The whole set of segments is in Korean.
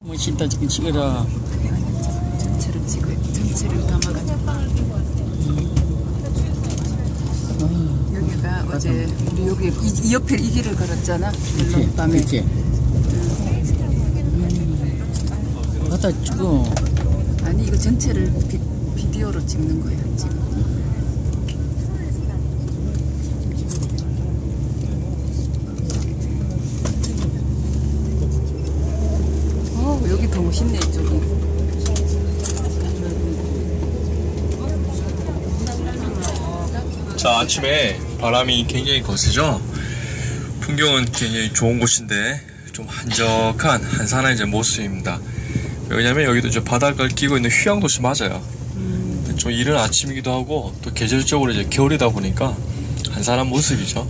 뭐 싫다 지금 찍어라. 전체를 찍어요. 전체를 담아가지고. 여기가 어제 우리 여기 이 옆에 이 길을 걸었잖아. 이렇게 밤에. 이렇게. 갖다 찍어. 아니 이거 전체를 비디오로 찍는 거야 지금. 여기 더 멋있네 이쪽이. 자, 아침에 바람이 굉장히 거세죠. 풍경은 굉장히 좋은 곳인데 좀 한적한 한산한 이제 모습입니다. 왜냐면 여기도 이제 바닷가를 끼고 있는 휴양도시 맞아요. 좀 이른 아침이기도 하고 또 계절적으로 이제 겨울이다 보니까 한산한 모습이죠.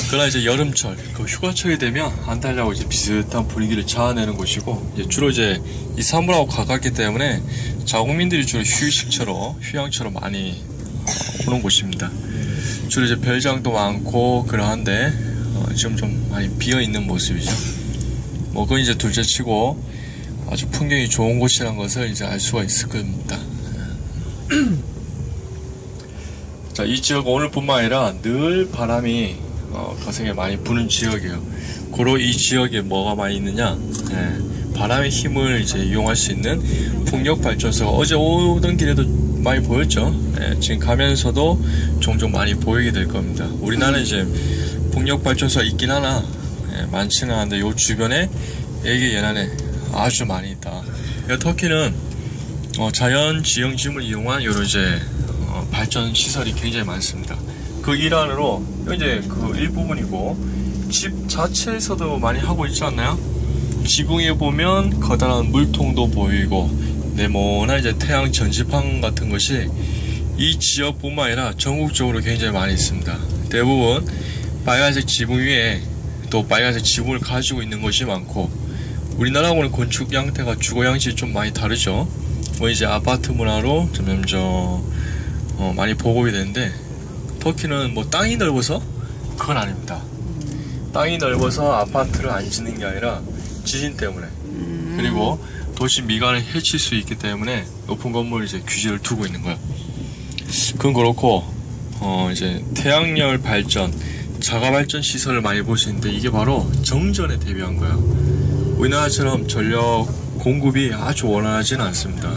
그러나 이제 여름철, 그 휴가철이 되면 안달리아하고 이제 비슷한 분위기를 자아내는 곳이고, 이제 주로 이제 이스탄불하고 가깝기 때문에 자국민들이 주로 휴양처럼 많이 오는 곳입니다. 주로 이제 별장도 많고 그러한데 지금 좀 많이 비어 있는 모습이죠. 뭐 그건 이제 둘째치고 아주 풍경이 좋은 곳이라는 것을 이제 알 수가 있을 겁니다. 자, 이 지역은 오늘뿐만 아니라 늘 바람이 거세게 많이 부는 지역이에요. 고로 이 지역에 뭐가 많이 있느냐? 바람의 힘을 이제 이용할 수 있는 풍력 발전소가 어제 오던 길에도 많이 보였죠. 지금 가면서도 종종 많이 보이게 될 겁니다. 우리나라는 이제 풍력 발전소가 있긴 하나 많지는 않은데 요 주변에 에게 연안에 아주 많이 있다. 터키는 자연 지형짐을 이용한 여러 이제 발전 시설이 굉장히 많습니다. 그 일환으로 이제 그 일부분이고, 집 자체에서도 많이 하고 있지 않나요? 지붕에 보면 커다란 물통도 보이고 네모난 이제 태양 전지판 같은 것이 이 지역뿐만 아니라 전국적으로 굉장히 많이 있습니다. 대부분 빨간색 지붕 위에 또 빨간색 지붕을 가지고 있는 것이 많고, 우리나라하고는 건축 형태가 주거 양식이 좀 많이 다르죠. 뭐 이제 아파트 문화로 점점 많이 보고 되는데, 터키는 뭐 땅이 넓어서 그건 아닙니다. 땅이 넓어서 아파트를 안 짓는 게 아니라 지진 때문에, 그리고 도시 미관을 해칠 수 있기 때문에 높은 건물 이제 규제를 두고 있는 거야. 그건 그렇고 이제 태양열 발전, 자가 발전 시설을 많이 볼 수 있는데, 이게 바로 정전에 대비한 거야. 우리나라처럼 전력 공급이 아주 원활하지는 않습니다.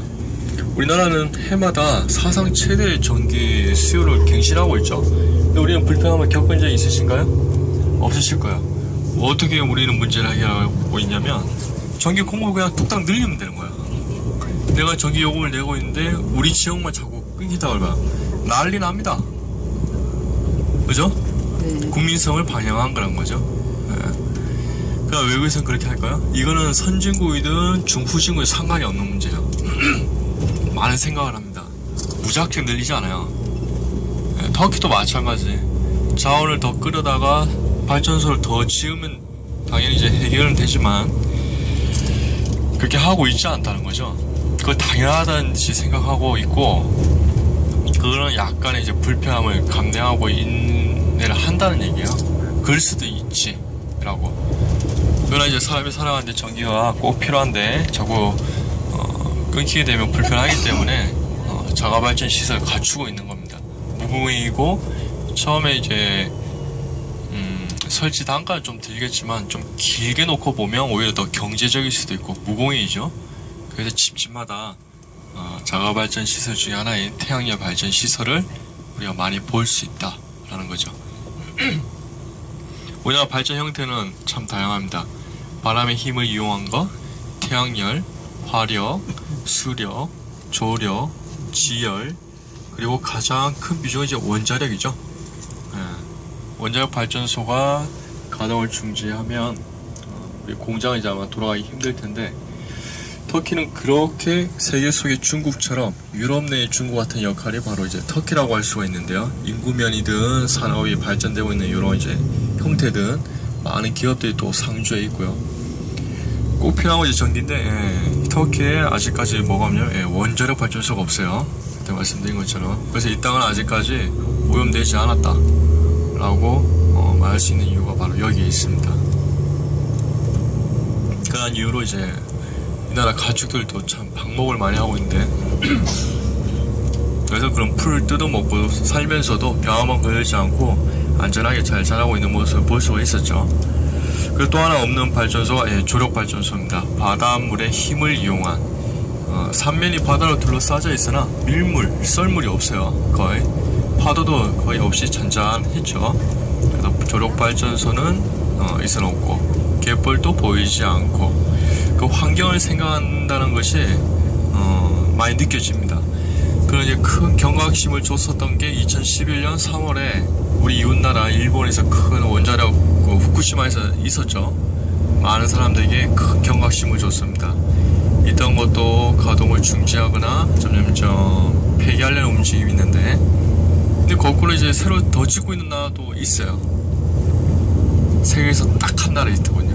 우리나라는 해마다 사상 최대의 전기 수요를 갱신하고 있죠. 근데 우리는 불편함을 겪은 적이 있으신가요? 없으실 거예요. 어떻게 우리는 문제를 해결하고 있냐면, 전기 공급을 그냥 뚝딱 늘리면 되는 거야. 내가 전기 요금을 내고 있는데 우리 지역만 자꾸 끊기다 그러면 난리 납니다. 그죠? 네. 국민성을 반영한 거란 거죠. 그럼 외국에서는 그렇게 할까요? 이거는 선진국이든 중후진국이든 상관이 없는 문제예요. 많은 생각을 합니다. 무작정 늘리지 않아요. 터키도 마찬가지. 자원을 더 끌어다가 발전소를 더 지으면 당연히 이제 해결은 되지만, 그렇게 하고 있지 않다는 거죠. 그걸 당연하다는 듯이 생각하고 있고, 그거는 약간의 이제 불편함을 감내하고 인내를 한다는 얘기예요. 그럴 수도 있지 라고. 그러나 이제 사람이 살아가는데 전기가 꼭 필요한데 자꾸 끊기게 되면 불편하기 때문에 자가발전 시설을 갖추고 있는 겁니다. 무공익이고, 처음에 이제 설치 단가는 좀 들겠지만 좀 길게 놓고 보면 오히려 더 경제적일 수도 있고 무공익이죠. 그래서 집집마다 자가발전 시설 중에 하나인 태양열 발전 시설을 우리가 많이 볼 수 있다라는 거죠. 우리나라 발전 형태는 참 다양합니다. 바람의 힘을 이용한 것, 태양열, 화력, 수력, 조력, 지열, 그리고 가장 큰 비중은 이제 원자력이죠. 원자력 발전소가 가동을 중지하면 우리 공장은 이제 아마 돌아가기 힘들 텐데, 터키는 그렇게 세계 속의 중국처럼 유럽 내의 중국 같은 역할이 바로 이제 터키라고 할 수가 있는데요. 인구면이든 산업이 발전되고 있는 이런 이제 형태든 많은 기업들이 또 상주해 있고요. 꼭 필요한 것이 전기인데, 터키에 아직까지 뭐가 없냐면 원자력 발전소가 없어요. 그때 말씀드린 것처럼. 그래서 이 땅은 아직까지 오염되지 않았다 라고 말할 수 있는 이유가 바로 여기에 있습니다. 그런 이유로 이제 이 나라 가축들도 참 방목을 많이 하고 있는데 그래서 그런 풀을 뜯어먹고 살면서도 병 한번 걸리지 않고 안전하게 잘 자라고 있는 모습을 볼 수가 있었죠. 그리고 또 하나 없는 발전소가 조력 발전소입니다. 바닷물의 힘을 이용한 삼면이 바다로 둘러싸여 있으나 밀물, 썰물이 없어요. 거의 파도도 거의 없이 잔잔했죠. 그래서 조력 발전소는 있어는 없고 갯벌도 보이지 않고 그 환경을 생각한다는 것이 많이 느껴집니다. 그런 이제 큰 경각심을 줬었던 게 2011년 3월에 우리 이웃나라 일본에서 큰 원자력 후쿠시마에서 있었죠. 많은 사람들에게 큰 경각심을 줬습니다. 있던 것도 가동을 중지하거나 점점점 폐기하려는 움직임이 있는데, 근데 거꾸로 이제 새로 더 짓고 있는 나라도 있어요. 세계에서 딱 한 나라 있더군요.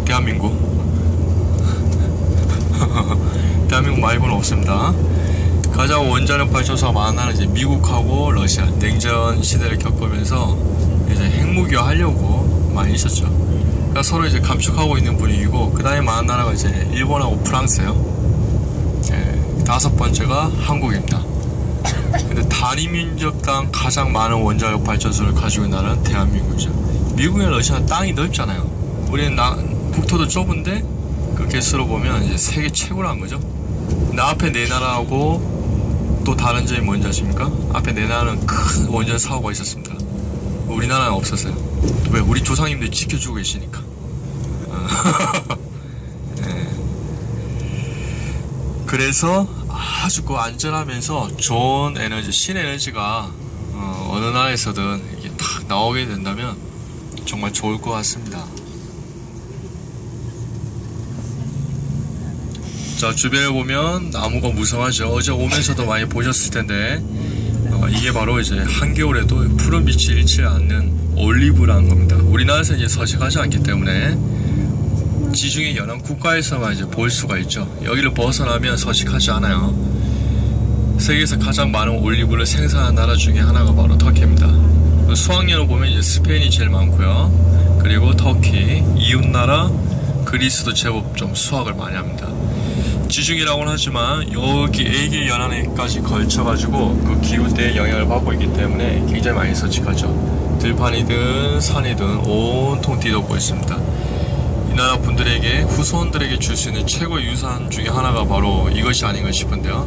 대한민국. 대한민국 말고는 없습니다. 가장 원자력 발전소가 많은 나라는 이제 미국하고 러시아, 냉전 시대를 겪으면서 이제 핵무기화 하려고 많이 있었죠. 그러니까 서로 이제 감축하고 있는 분위기고, 그 다음에 많은 나라가 이제 일본하고 프랑스예요. 다섯 번째가 한국입니다. 근데 단위민족당 가장 많은 원자력 발전소를 가지고 있는 나라는 대한민국이죠. 미국이나 러시아는 땅이 넓잖아요. 우리는 국토도 좁은데 그 개수로 보면 이제 세계 최고라는 거죠. 근데 앞에 네 나라하고 또 다른 점이 뭔지 아십니까? 앞에 네 나라는 큰 원전 사고가 있었습니다. 우리나라는 없었어요. 왜? 우리 조상님들이 지켜주고 계시니까. 네. 그래서 아주 안전하면서 좋은 에너지, 신에너지가 어느 나라에서든 이게 탁 나오게 된다면 정말 좋을 것 같습니다. 자, 주변에 보면 나무가 무성하죠. 어제 오면서도 많이 보셨을 텐데 이게 바로 이제 한겨울에도 푸른 빛이 잃지 않는 올리브라는 겁니다. 우리나라에서 이제 서식하지 않기 때문에 지중해 연안 국가에서만 이제 볼 수가 있죠. 여기를 벗어나면 서식하지 않아요. 세계에서 가장 많은 올리브를 생산하는 나라 중에 하나가 바로 터키입니다. 수확량을 보면 이제 스페인이 제일 많고요. 그리고 터키, 이웃나라 그리스도 제법 좀 수확을 많이 합니다. 지중해라고는 하지만 여기 에이길 연안에까지 걸쳐가지고 그 기후대의 영향을 받고 있기 때문에 굉장히 많이 서식하죠. 들판이든 산이든 온통 뒤덮고 있습니다. 이 나라 분들에게, 후손들에게 줄 수 있는 최고의 유산 중에 하나가 바로 이것이 아닌가 싶은데요.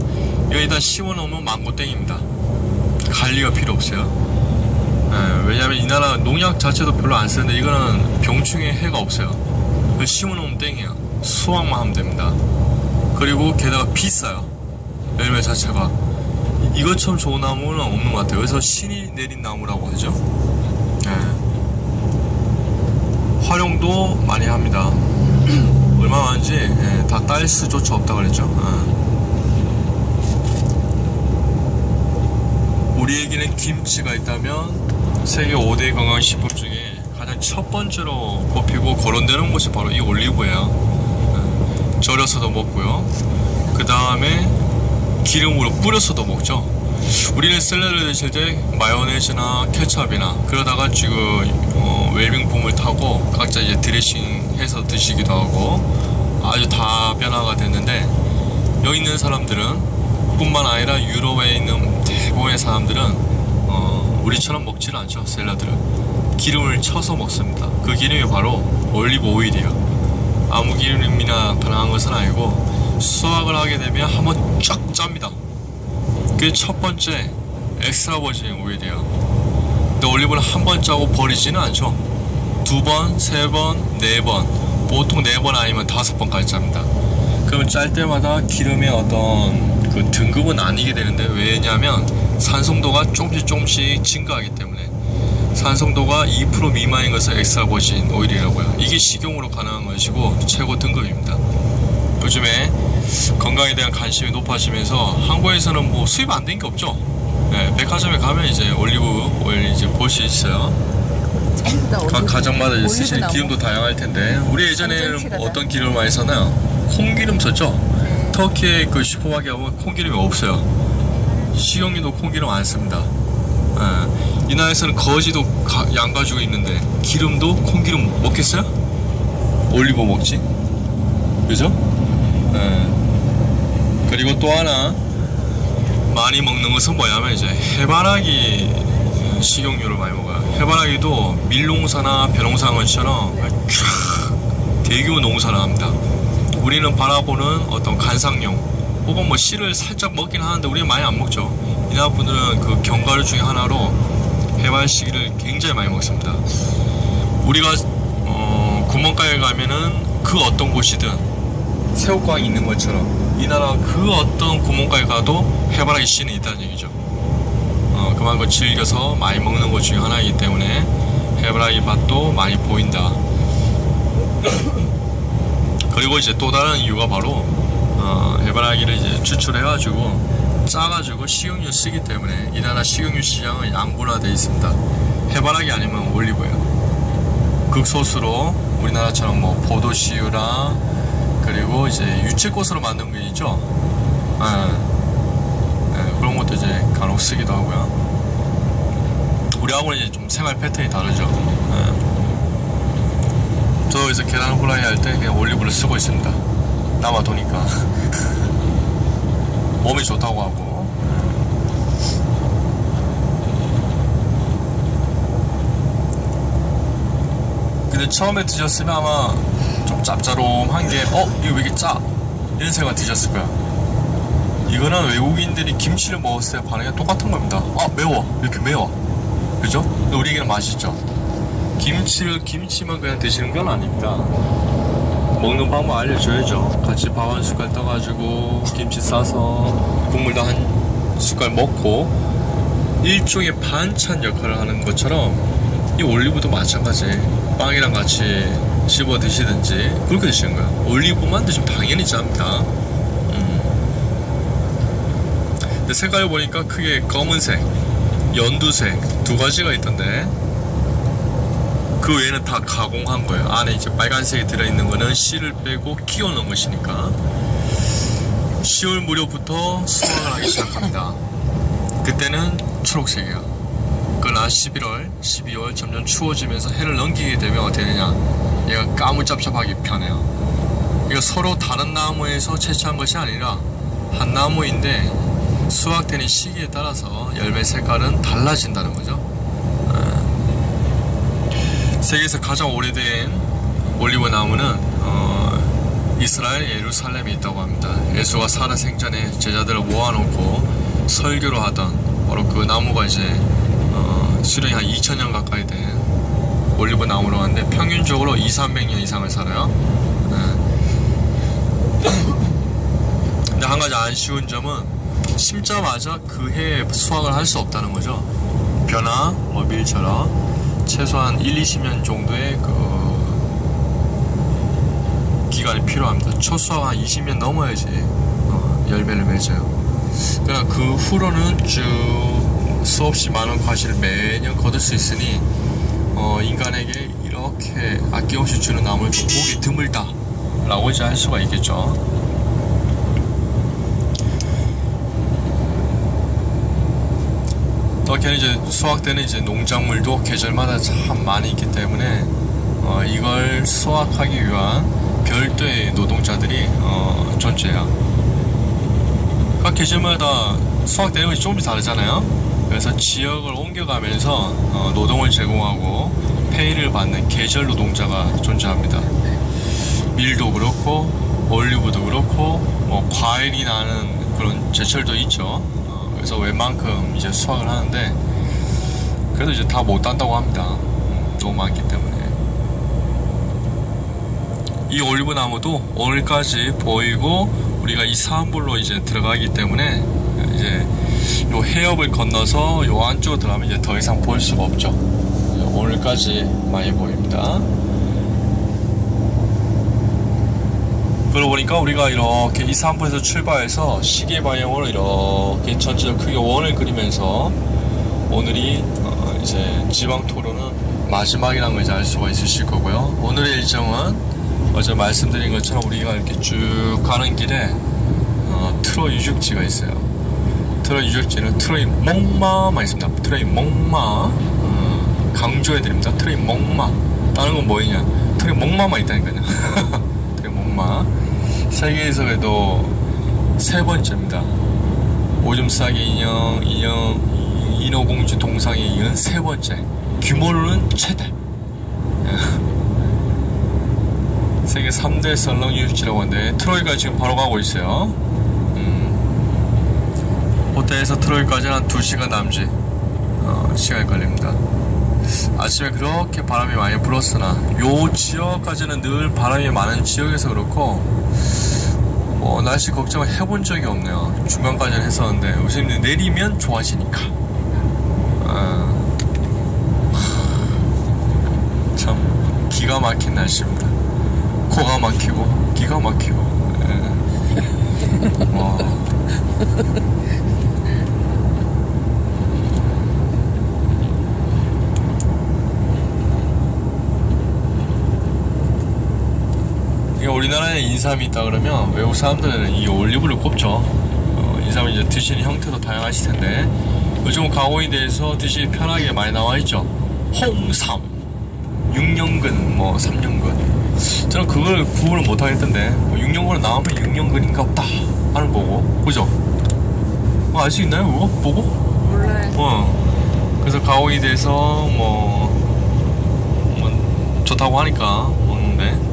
여기다 심어놓으면 망고땡입니다. 관리가 필요 없어요. 왜냐하면 이 나라 농약 자체도 별로 안 쓰는데 이거는 병충해 해가 없어요. 심어놓으면 땡이에요. 수확만 하면 됩니다. 그리고 게다가 비싸요. 열매 자체가. 이것처럼 좋은 나무는 없는 것 같아요. 그래서 신이 내린 나무라고 하죠. 활용도 많이 합니다. 얼마 많은지 다 딸 수조차 없다 그랬죠. 우리에게는 김치가 있다면 세계 5대 건강식품 중에 가장 첫 번째로 꼽히고 거론되는 곳이 바로 이 올리브예요. 절여서도 먹고요. 그 다음에 기름으로 뿌려서도 먹죠. 우리는 샐러드 드실 때 마요네즈나 케찹이나 그러다가 지금 웰빙폼을 타고 각자 이제 드레싱 해서 드시기도 하고 아주 다변화가 됐는데, 여기 있는 사람들은 뿐만 아니라 유럽에 있는 대부분의 사람들은 우리처럼 먹지는 않죠. 샐러드를 기름을 쳐서 먹습니다. 그 기름이 바로 올리브 오일이에요. 아무 기름이나 가능한 것은 아니고 수확을 하게 되면 한번 쫙 짭니다. 그게 첫 번째 엑스트라 버진 오일이에요. 근데 올리브는 한 번 짜고 버리지는 않죠. 2번, 3번, 4번, 보통 4번 아니면 5번까지 짭니다. 그러면 짤 때마다 기름의 어떤 그 등급은 나뉘게 되는데, 왜냐하면 산성도가 조금씩 증가하기 때문에. 산성도가 2% 미만인 것을 엑스트라 버진 오일이라고요. 이게 식용으로 가능한 것이고 최고 등급입니다. 요즘에 건강에 대한 관심이 높아지면서 한국에서는 뭐 수입 안 된 게 없죠. 백화점에 가면 이제 올리브 오일 이제 볼 수 있어요. 각 가정마다 이제 쓰시는 기름도 다양할 텐데, 우리 예전에는 어떤 기름을 많이 썼나요? 콩기름 썼죠. 터키의 그 슈퍼마켓 가보면 콩기름이 없어요. 식용유도 콩기름 안 씁니다. 이 나라에서는 거지도 양 가지고 있는데 기름도 콩기름 먹겠어요? 올리브 먹지? 그죠? 그리고 또 하나 많이 먹는 것은 뭐냐면 이제 해바라기 식용유를 많이 먹어요. 해바라기도 밀농사나 벼농사처럼 대규모 농사를 합니다. 우리는 바라보는 어떤 관상용 혹은 뭐 씨를 살짝 먹긴 하는데 우리는 많이 안 먹죠. 이 나라 분들은 그 견과류 중에 하나로 해발시기를 굉장히 많이 먹습니다. 우리가 구멍가에 가면은 그 어떤 곳이든 새우깡이 있는 것처럼 이 나라 그 어떤 구멍가에 가도 해바라기 씨는 있다는 얘기죠. 그만큼 즐겨서 많이 먹는 것 중에 하나이기 때문에 해바라기 밭도 많이 보인다. 그리고 이제 또 다른 이유가 바로 해바라기를 이제 추출해가지고 짜가지고 식용유 쓰기 때문에 이 나라 식용유 시장은 양분화되어 있습니다. 해바라기 아니면 올리브예요. 극소수로 우리나라처럼 뭐 포도씨유라 그리고 이제 유채꽃으로 만든 게 있죠. 그런 것도 이제 간혹 쓰기도 하고요. 우리하고는 이제 좀 생활 패턴이 다르죠. 저 여기서 계란 후라이 할 때 그냥 올리브를 쓰고 있습니다. 남아도니까 몸이 좋다고 하고. 근데 처음에 드셨으면 아마 좀 짭짤한 게 이거 왜 이렇게 짜? 이런 생각 드셨을 거야. 이거는 외국인들이 김치를 먹었을 때 반응이 똑같은 겁니다. 매워. 왜 이렇게 매워? 그죠? 근데 우리에게는 맛있죠. 김치만 그냥 드시는 건 아닙니다. 먹는 방법 알려줘야죠. 같이 밥 한 숟갈 떠가지고 김치 싸서 국물도 한 숟갈 먹고 일종의 반찬 역할을 하는 것처럼 이 올리브도 마찬가지. 빵이랑 같이 씹어 드시든지 그렇게 드시는 거야. 올리브만 드시면 당연히 짭니다. 근데 색깔을 보니까 크게 검은색, 연두색 두 가지가 있던데 그 외에는 다 가공한 거예요. 안에 이제 빨간색이 들어있는 거는 씨를 빼고 끼워 넣은 것이니까 10월 무렵부터 수확을 하기 시작합니다. 그때는 초록색이에요. 그러나 11월, 12월 점점 추워지면서 해를 넘기게 되면 어떻게 되냐, 얘가 까무잡잡하기 편해요. 이거 서로 다른 나무에서 채취한 것이 아니라 한 나무인데 수확되는 시기에 따라서 열매 색깔은 달라진다는 거죠. 세계에서 가장 오래된 올리브 나무는 이스라엘 예루살렘에 있다고 합니다. 예수가 살아 생전에 제자들을 모아놓고 설교를 하던 바로 그 나무가 이제 수령이 한 2000년 가까이 된 올리브 나무로 하는데 평균적으로 200~300년 이상을 살아요. 근데 한 가지 아쉬운 점은 심자마자 그 해에 수확을 할 수 없다는 거죠. 벼나 뭐 밀처럼 최소한 1~20년 정도의 그 기간이 필요합니다. 첫 수확 한 20년 넘어야지 열매를 맺어요. 그러나 그 후로는 쭉 수없이 많은 과실을 매년 거둘 수 있으니 인간에게 이렇게 아낌없이 주는 나무를 보기 드물다 라고 이제 할 수가 있겠죠. 또 이제 수확되는 이제 농작물도 계절마다 참 많이 있기 때문에 이걸 수확하기 위한 별도의 노동자들이 존재해요. 각 계절마다 수확되는 것이 조금씩 다르잖아요. 그래서 지역을 옮겨가면서 노동을 제공하고 페이를 받는 계절 노동자가 존재합니다. 밀도 그렇고 올리브도 그렇고 뭐 과일이 나는 그런 제철도 있죠. 그래서 웬만큼 이제 수확을 하는데 그래도 이제 다 못 딴다고 합니다. 너무 많기 때문에. 이 올리브 나무도 오늘까지 보이고 우리가 이 사암불로 이제 들어가기 때문에 이제 요 해협을 건너서 요 안쪽으로 들어가면 이제 더 이상 볼 수가 없죠. 오늘까지 많이 보입니다. 그러고 보니까 우리가 이렇게 이 사암불에서 출발해서 시계 방향으로 이렇게 전체적 크게 원을 그리면서 오늘이 이제 지방 토론은 마지막이라는 걸 이제 알 수가 있으실 거고요. 오늘의 일정은 어제 말씀드린 것처럼 우리가 이렇게 쭉 가는 길에 트로 유적지가 있어요. 트로 유적지는 트로이 몽마만 있습니다. 트로이 몽마 강조해드립니다. 트로이 몽마 다른 건 뭐이냐? 트랙 목마만 있다니까요. 트랙 목마. 세계에서 그래도 3번째입니다. 오줌 싸기 인어공주 동상에 이은 3번째. 규모로는 최대. 세계 3대 썰렁 유적지라고 하는데 트로이가 지금 바로 가고 있어요. 호텔에서 트로이까지는 한 2시간 남짓 시간이 걸립니다. 아침에 그렇게 바람이 많이 불었으나 요 지역까지는 늘 바람이 많은 지역에서 그렇고 날씨 걱정을 해본 적이 없네요. 중간까지는 했었는데 요즘 내리면 좋아지니까 참 기가 막힌 날씨입니다. 코가 막히고 기가 막히고 와. 우리나라에 인삼이 있다 그러면 외국 사람들은 이 올리브를 꼽죠. 인삼은 이제 드시는 형태도 다양하실 텐데 요즘 강호인대에서 드시기 편하게 많이 나와 있죠. 홍삼, 6년근, 3년근. 저는 그걸 구분을 못 하겠던데 6년근은 나오면 6년근인가 없다 하는 거고, 그죠? 알 수 있나요 그거 보고? 몰라요. 그래서 강호인대에서 좋다고 하니까 먹는데.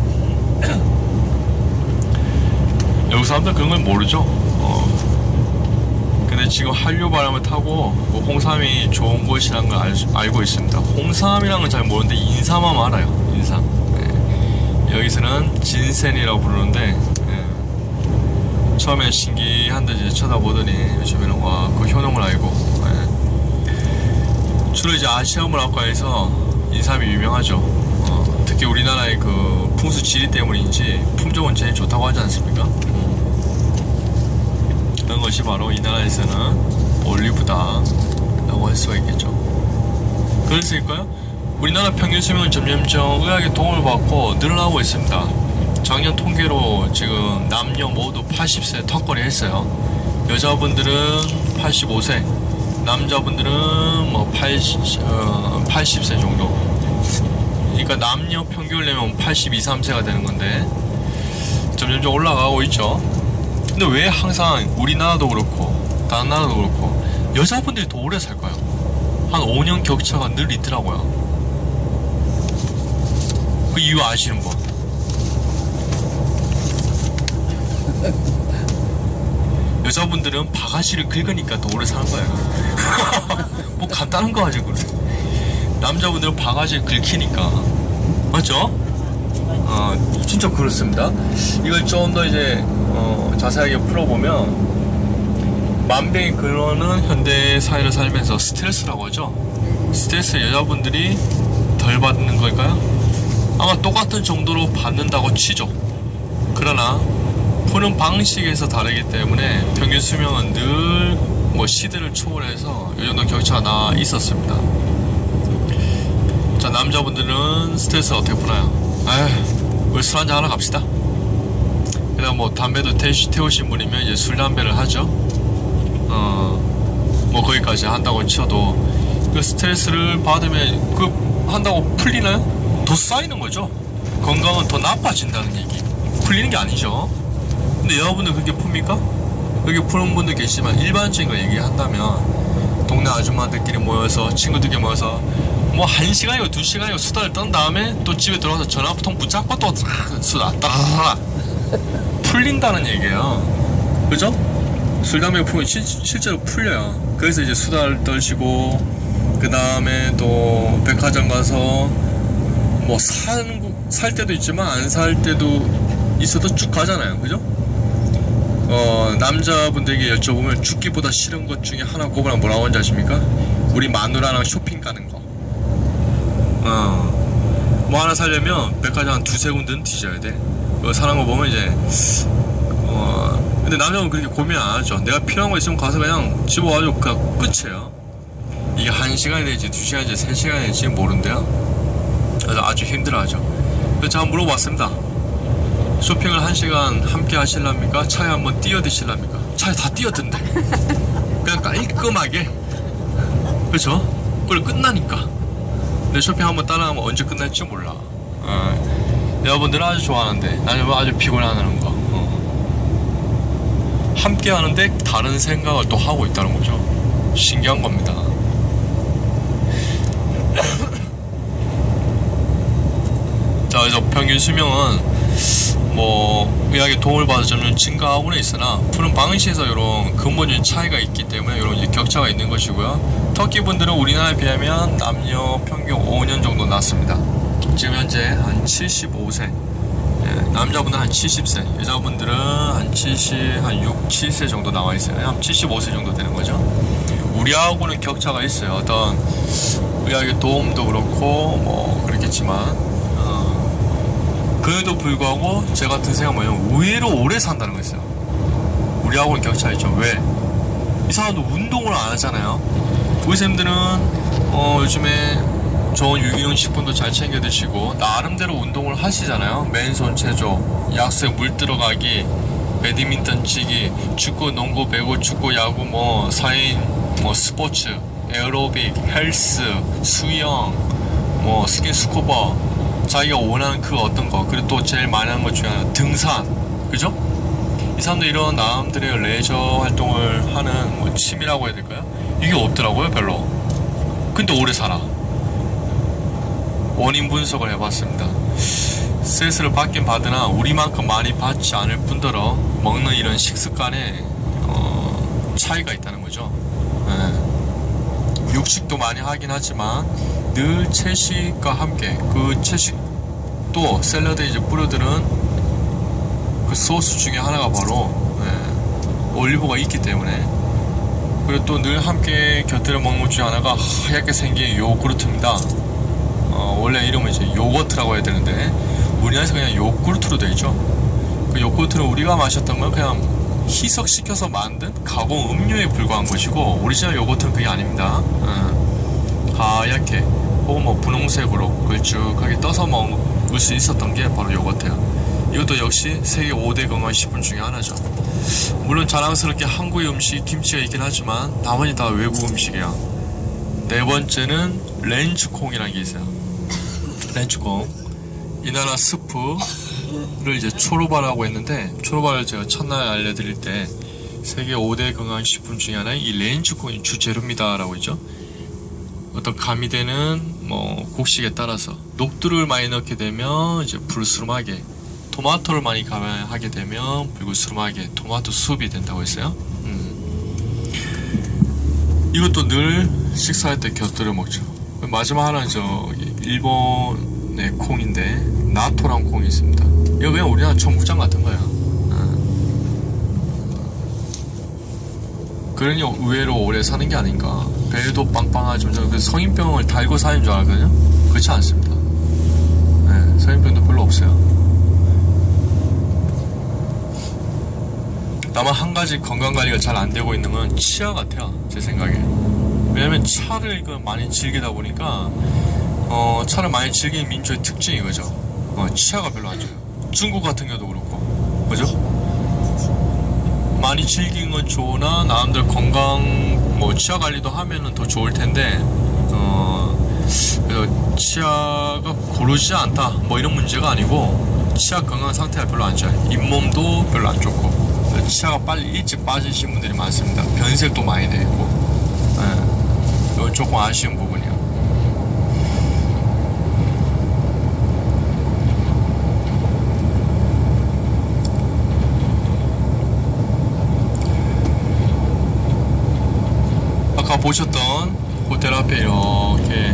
외국 사람들 그런 걸 모르죠. 근데 지금 한류 바람을 타고 홍삼이 좋은 곳이라는 걸 알고 있습니다. 홍삼이라는 건 잘 모르는데 인삼하면 알아요. 인삼. 여기서는 진센이라고 부르는데 처음에 신기한데 이제 쳐다보더니 요즘에는 와 그 효능을 알고 주로 이제 아시아 문화과에서 인삼이 유명하죠. 특히 우리나라의 그 풍수 지리 때문인지 품종은 제일 좋다고 하지 않습니까? 그런 것이 바로 이 나라에서는 올리브다 라고 할 수가 있겠죠. 그랬을까요? 우리나라 평균 수명은 점점점 의학의 도움을 받고 늘어나고 있습니다. 작년 통계로 지금 남녀 모두 80세 턱걸이 했어요. 여자분들은 85세, 남자분들은 80세 정도. 그러니까 남녀 평균을 내면 82, 3세가 되는 건데 점점점 올라가고 있죠. 근데 왜 항상 우리나라도 그렇고 다른 나라도 그렇고 여자분들이 더 오래 살까요? 한 5년 격차가 늘 있더라고요. 그 이유 아시는 분? 여자분들은 바가지를 긁으니까 더 오래 사는 거예요. 뭐 간단한 거 가지고 그래. 남자분들은 바가지를 긁히니까. 맞죠? 진짜 그렇습니다. 이걸 좀 더 이제 자세하게 풀어보면 만병의 근원은 현대 사회를 살면서 스트레스라고 하죠. 스트레스 여자분들이 덜 받는 걸까요? 아마 똑같은 정도로 받는다고 치죠. 그러나 푸는 방식에서 다르기 때문에 평균 수명은 늘 시대를 초월해서 이 정도 격차가 나 있었습니다. 자, 남자분들은 스트레스 어떻게 푸나요? 우리 술 한잔 하러 갑시다. 그다음 담배도 태우신 분이면 이제 술 담배를 하죠. 거기까지 한다고 쳐도 그 스트레스를 받으면 그 한다고 풀리나요? 더 쌓이는 거죠. 건강은 더 나빠진다는 얘기. 풀리는 게 아니죠. 근데 여러분들 그렇게 풉니까? 그렇게 푸는 분들 계시지만 일반적인 거 얘기한다면 동네 아줌마들끼리 모여서 친구들끼리 모여서 1시간이고 2시간이고 수다를 떤 다음에 또 집에 들어와서 전화통 붙잡고 또 수다 따라라라 풀린다는 얘기예요. 그죠? 술 담배 풀면 실제로 풀려요. 그래서 이제 수다를 떨시고 그 다음에 또 백화점 가서 살 때도 있지만 안 살 때도 있어도 쭉 가잖아요. 그죠? 남자분들에게 여쭤보면 죽기보다 싫은 것 중에 하나 꼽으라면 뭐라고 하는지 아십니까? 우리 마누라랑 쇼핑 가는 거. 뭐 하나 사려면 백화점 한 2-3군데는 뒤져야 돼. 그거 사는 거 보면 이제 근데 남자분 그렇게 고민 안 하죠. 내가 필요한 거 있으면 가서 그냥 집어가지고 그냥 끝이에요. 이게 1시간이 될지 2시간이 될지 3시간이 될지 모른대요. 그래서 아주 힘들어하죠. 그래서 제가 물어봤습니다. 쇼핑을 1시간 함께 하실랍니까? 차에 한번 뛰어드실랍니까? 차에 다 뛰어든대. 그냥 깔끔하게. 그렇죠? 그걸 끝나니까. 근데 쇼핑 한번 따라하면 언제 끝날지 몰라. 여러분들은 아주 좋아하는데 나는 아주 피곤해하는 거. 함께 하는데 다른 생각을 또 하고 있다는 거죠. 신기한 겁니다. 자, 그래서 평균 수명은 뭐 의학의 도움을 받아 점점 증가하고는 있으나 푸는 방식에서 이런 근본적인 차이가 있기 때문에 이런 이제 격차가 있는 것이고요. 터키 분들은 우리나라에 비하면 남녀 평균 5년 정도 낮습니다. 지금 현재 한 75세, 남자분들은 한 70세, 여자분들은 한 6, 7세 정도 나와 있어요. 한 75세 정도 되는 거죠. 우리하고는 격차가 있어요. 어떤 의학의 도움도 그렇고 뭐 그렇겠지만 그에도 불구하고 제가 든 생각은 뭐냐면 의외로 오래 산다는 거 있어요. 우리하고는 격차 있죠. 왜? 이 사람도 운동을 안 하잖아요. 우리 쌤들은 요즘에 좋은 유기농 식품도 잘 챙겨 드시고 나름대로 운동을 하시잖아요. 맨손 체조, 약수에 물 들어가기, 배드민턴 치기, 축구, 농구, 배구, 축구, 야구, 뭐 4인 뭐 스포츠, 에어로빅, 헬스, 수영, 뭐 스킨스쿠버, 자기가 원하는 그 어떤 거, 그리고 또 제일 많이 하는 것 중에 하나 등산, 그죠? 이 사람들 이런 나름대로의 레저 활동을 하는 뭐 취미라고 해야 될까요? 이게 없더라고요, 별로. 근데 오래 살아. 원인 분석을 해봤습니다. 스트레스를 받긴 받으나 우리만큼 많이 받지 않을 뿐더러 먹는 이런 식습관에 차이가 있다는 거죠. 육식도 많이 하긴 하지만 늘 채식과 함께 그 채식도 샐러드에 이제 뿌려드는 그 소스 중에 하나가 바로 올리브가 있기 때문에, 그리고 또 늘 함께 곁들여 먹는 것 중에 하나가 하얗게 생긴 요구르트입니다. 원래 이름은 이제 요거트라고 해야 되는데 우리나라에서 그냥 요구르트로 되어 있죠. 그 요구르트는 우리가 마셨던 건 그냥 희석시켜서 만든 가공 음료에 불과한 것이고 오리지널 요거트는 그게 아닙니다. 하얗게 혹은 뭐 분홍색으로 걸쭉하게 떠서 먹을 수 있었던 게 바로 요거트예요. 이것도 역시 세계 5대 건강 식품 중에 하나죠. 물론 자랑스럽게 한국의 음식 김치가 있긴 하지만 나머지 다 외국 음식이야. 네 번째는 렌즈콩이라는 게 있어요. 렌즈콩, 이 나라 스프를 이제 초로바라고 했는데, 초로바를 제가 첫날 알려드릴 때 세계 5대 건강식품 중에 하나인 이 렌즈콩이 주재료입니다 라고 했죠. 어떤 가미되는 뭐 곡식에 따라서 녹두를 많이 넣게 되면 이제 불수름하게, 토마토를 많이 가미하게 되면 불구수름하게 토마토 숲이 된다고 했어요. 이것도 늘 식사할 때 곁들여 먹죠. 마지막 하나는 일본의 콩인데 나토랑 콩이 있습니다. 이거 그냥 우리나라 청국장 같은 거야. 그러니 의외로 오래 사는 게 아닌가. 배도 빵빵하지만 그 성인병을 달고 사는 줄 알거든요. 그렇지 않습니다. 성인병도 별로 없어요. 다만 한 가지 건강관리가 잘 안 되고 있는 건 치아 같아요, 제 생각에. 왜냐면 차를 많이 즐기다 보니까 차를 많이 즐기는 민족의 특징이 그죠. 치아가 별로 안 좋아요. 중국 같은 경우도 그렇고, 그죠? 많이 즐기는 건 좋으나 나름대로 건강 뭐 치아 관리도 하면은 더 좋을 텐데 그래서 치아가 고르지 않다 뭐 이런 문제가 아니고 치아 건강 상태가 별로 안 좋아요. 잇몸도 별로 안 좋고 치아가 빨리 일찍 빠지신 분들이 많습니다. 변색도 많이 되고, 이건 조금 아쉬운 부분이에요. 아까 보셨던 호텔 앞에 이렇게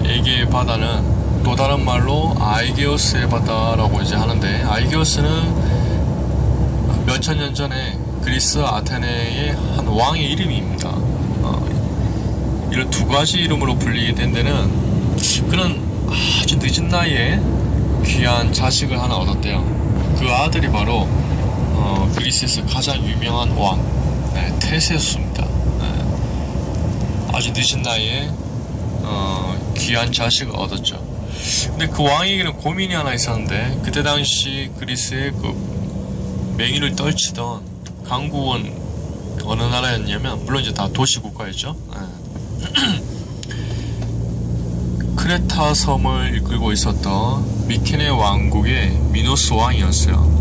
애기의 바다는 또 다른 말로 아이게오스의 바다라고 이제 하는데, 아이게오스는 몇천 년 전에 그리스 아테네의 한 왕의 이름입니다. 이런 두 가지 이름으로 불리게 된 데는 그는 아주 늦은 나이에 귀한 자식을 하나 얻었대요. 그 아들이 바로 그리스에서 가장 유명한 왕 테세우스입니다. 아주 늦은 나이에 귀한 자식을 얻었죠. 근데 그 왕에게는 고민이 하나 있었는데, 그때 당시 그리스의 그 맹위를 떨치던 강국은 어느 나라였냐면, 물론 이제 다 도시 국가였죠. 크레타 섬을 이끌고 있었던 미케네 왕국의 미노스 왕이었어요.